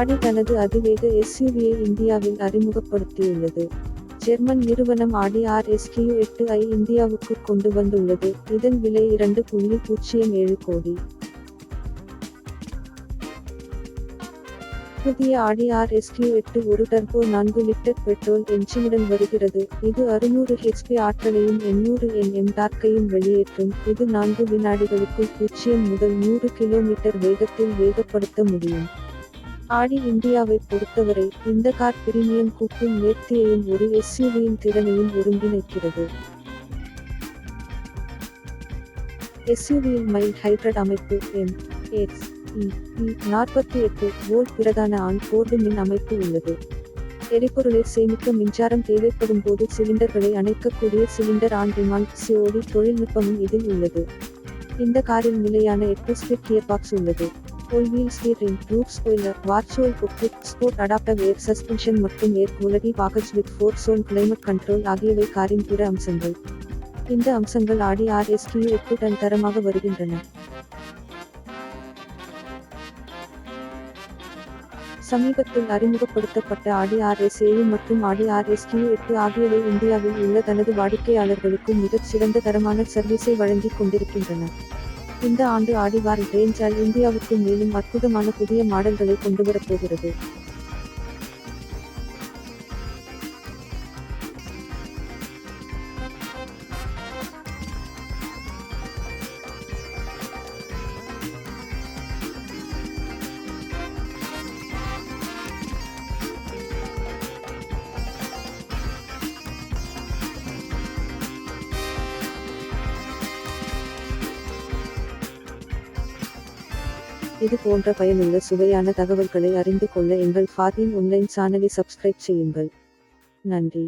ஆடி தனது அதிவேக எஸ்யூவியை இந்தியாவில் அறிமுகப்படுத்தியுள்ளது. ஜெர்மன் நிறுவனம் ஆடி RS Q8 ஐ இந்தியாவுக்கு கொண்டு வந்துள்ளது. இதன் விலை 2.07 கோடி. புதிய ஆடி RS Q8 ஒரு டர்போ 4 லிட்டர் பெட்ரோல் என்ஜினுடன் வருகிறது. இது 600 HP ஆற்றலையும் 800 Nm டார்க்கையும் வெளியேற்றும். இது 4 வினாடிகளுக்குள் 0 முதல் 100 கிலோமீட்டர் வேகத்தில் வேகப்படுத்த முடியும். ஆடி இந்தியாவைப் பொறுத்தவரை இந்த கார் பிரீமியம் கூப்பின் நேர்த்தியையும் ஒரு எஸ்யூவியின் திறனையும் ஒருங்கிணைக்கிறது. எஸ்யூவியில் மைல்ட் ஹைப்ரிட் அமைப்பு MXE 48 வோல்ட் பிரதான ஆன்-போர்டு மின் அமைப்பு உள்ளது. எரிபொருளை சேமிக்க மின்சாரம் தேவைப்படும் போது சிலிண்டர்களை அணைக்கக்கூடிய சிலிண்டர் ஆன் டிமாண்ட் COD தொழில்நுட்பமும் இதில் உள்ளது. இந்த காரில் நிலையான 8 ஸ்பீட் கியர்பாக்ஸ் உள்ளது. all-wheel steering, roof spoiler, virtual cockpit, sport adaptive air suspension மற்றும் air quality package with 4-zone climate control ஆகியவை காரின் பிற அம்சங்கள். இந்த அம்சங்கள் ஆடி RS Q8 உடன் தரமாக வருகின்றன. சமீபத்தில் அறிமுகப்படுத்தப்பட்ட ஆடி RS 7 மற்றும் ஆடி RS Q8 ஆகியவை இந்தியாவில் உள்ள தனது வாடிக்கையாளர்களுக்கு மிகச் சிறந்த தரமான சர்வீஸை வழங்கிக் கொண்டிருக்கின்றன. இந்த ஆண்டு ஆடி வார் ரேஞ்சால் இந்தியாவுக்கு மேலும் அற்புதமான புதிய மாடல்களை கொண்டுவரப்போகிறது. இது போன்ற பயனுள்ள சுவையான தகவல்களை அறிந்து கொள்ள எங்கள் ஃபாதீன் ஆன்லைன் சேனலை சப்ஸ்கிரைப் செய்யுங்கள். நன்றி.